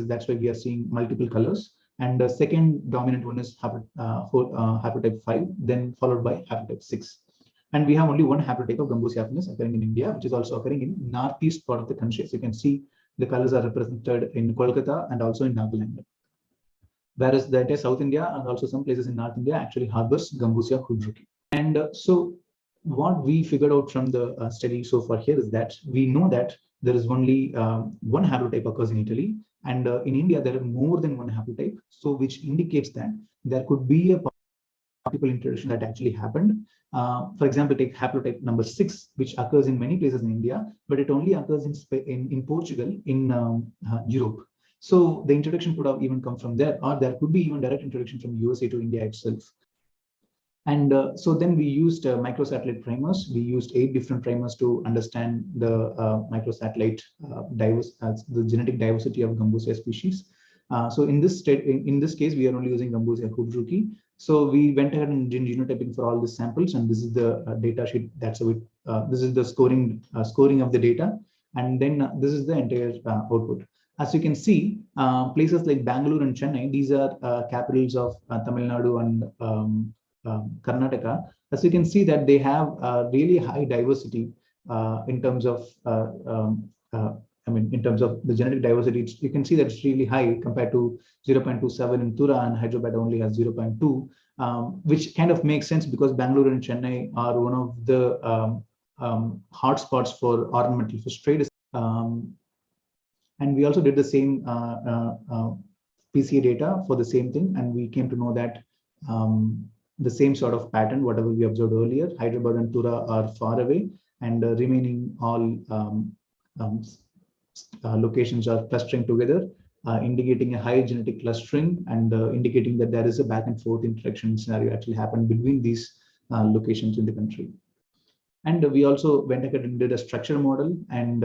places. That's why we are seeing multiple colors. And the second dominant one is haplotype 5, then followed by haplotype 6. And we have only one haplotype of 𝘎𝘢𝘲𝘖𝐴 occurring in India, which is also occurring in northeast part of the country. So you can see the colors are represented in Kolkata and also in Nagaland. Whereas the entire South India and also some places in North India actually harbors 𝘎𝘢𝘲𝘖𝐻𝑢𝑑𝑟𝑢𝑘𝑖. And so what we figured out from the study so far here is that we know that there is only one haplotype occurs in Italy, and in India there are more than one haplotype, so which indicates that there could be a multiple introduction that actually happened. For example, take haplotype number 6, which occurs in many places in India, but it only occurs in Portugal, in Europe. So the introduction could have even come from there, or there could be even direct introduction from USA to India itself. And so then we used microsatellite primers. We used 8 different primers to understand the microsatellite the genetic diversity of Gambusia species. So in this case, we are only using Gambusia 𝘎𝘢𝘗𝘪𝘢. So we went ahead and did genotyping for all the samples, and this is the data sheet. That's how it. This is the scoring of the data, and then this is the entire output. As you can see, places like Bangalore and Chennai, these are capitals of Tamil Nadu and Karnataka. As you can see that they have really high diversity in terms of in terms of the genetic diversity. You can see that it's really high compared to 0.27 in Tura, and Hyderabad only has 0.2, which kind of makes sense because Bangalore and Chennai are one of the hotspots for ornamental fish trade. And we also did the same PCA data for the same thing, and we came to know that the same sort of pattern, whatever we observed earlier, Hyderabad and Tura are far away, and remaining all locations are clustering together, indicating a high genetic clustering, and indicating that there is a back and forth interaction scenario actually happened between these locations in the country. And we also went ahead and did a structure model, and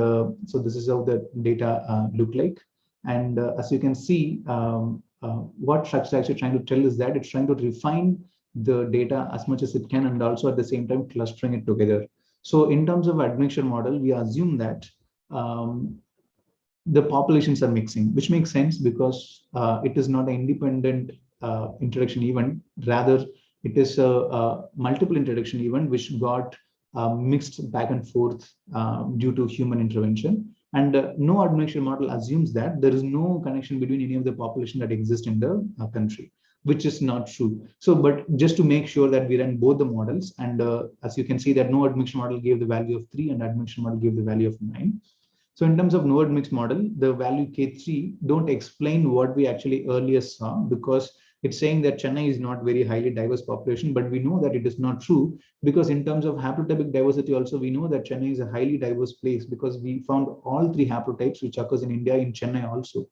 so this is how the data look like. And as you can see, what structure is actually trying to tell is that it's trying to refine the data as much as it can, and also at the same time clustering it together. So in terms of admixture model, we assume that the populations are mixing, which makes sense because it is not an independent introduction event. Rather, it is a multiple introduction event which got mixed back and forth due to human intervention. And no admixture model assumes that there is no connection between any of the population that exist in the country, which is not true. So, but just to make sure that we run both the models, and as you can see that no admixture model gave the value of 3 and admixture model gave the value of 9. So in terms of no admixture model, the value K3 don't explain what we actually earlier saw, because it's saying that Chennai is not very highly diverse population, but we know that it is not true, because in terms of haplotypic diversity also, we know that Chennai is a highly diverse place because we found all 3 haplotypes which occurs in India in Chennai also.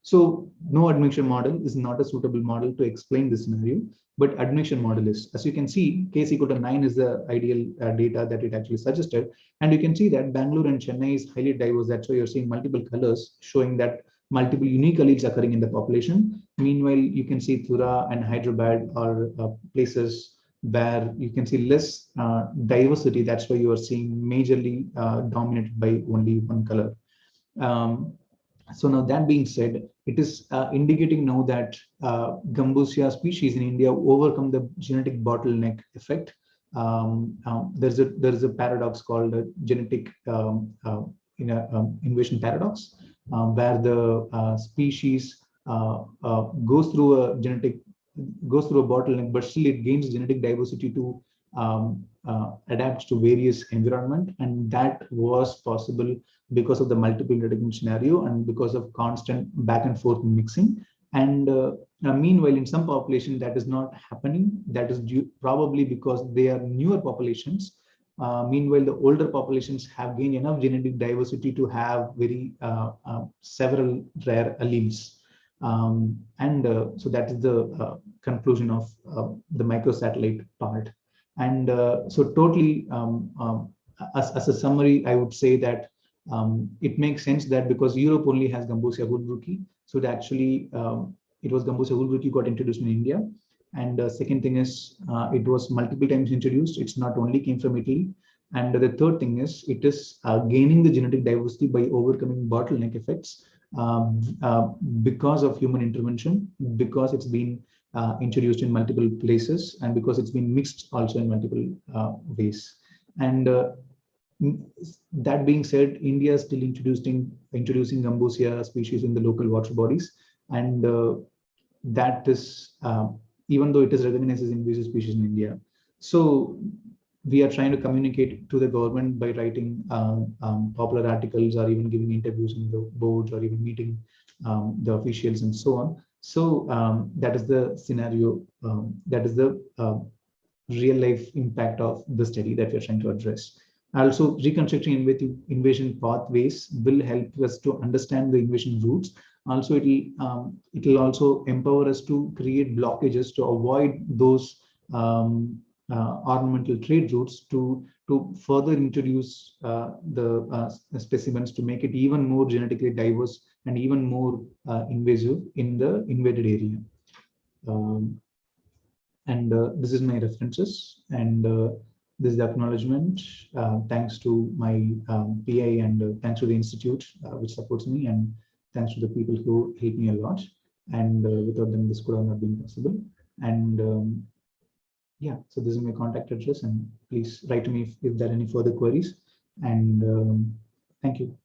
So no admixture model is not a suitable model to explain this scenario, but admixture model is. As you can see, case equal to 9 is the ideal data that it actually suggested. And you can see that Bangalore and Chennai is highly diverse. That's why you're seeing multiple colors showing that multiple unique alleles occurring in the population. Meanwhile, you can see Tura and Hyderabad are places where you can see less diversity. That's why you are seeing majorly dominated by only one color. So now that being said, it is indicating now that Gambusia species in India overcome the genetic bottleneck effect. There is a paradox called a genetic invasion paradox, where the species goes through a bottleneck, but still it gains genetic diversity to adapt to various environment, and that was possible because of the multiple introduction scenario and because of constant back and forth mixing. And meanwhile, in some population that is not happening. That is due probably because they are newer populations. Meanwhile, the older populations have gained enough genetic diversity to have very several rare alleles. So that is the conclusion of the microsatellite part. And so totally, as a summary, I would say that it makes sense that because Europe only has Gambusia 𝘎𝘢𝘗𝘪𝘢, so it actually it was Gambusia 𝘎𝘢𝘓𝘓 got introduced in India. And second thing is it was multiple times introduced. It's not only came from Italy. And the third thing is it is gaining the genetic diversity by overcoming bottleneck effects because of human intervention, because it's been introduced in multiple places, and because it's been mixed also in multiple ways. And that being said, India is still introducing Gambusia species in the local water bodies, and that is even though it is recognized as invasive species in India. So we are trying to communicate to the government by writing popular articles, or even giving interviews in the boards, or even meeting the officials and so on, So that is the scenario, that is the real life impact of the study that we're trying to address. Also, reconstructing invasion pathways will help us to understand the invasion routes. Also, it'll also empower us to create blockages to avoid those ornamental trade routes, to further introduce the specimens, to make it even more genetically diverse and even more invasive in the invaded area. And this is my references, and this is the acknowledgement. Thanks to my PI, and thanks to the institute which supports me, and thanks to the people who help me a lot. And without them, this could have not been possible. And yeah, so this is my contact address, and please write to me if there are any further queries. And thank you.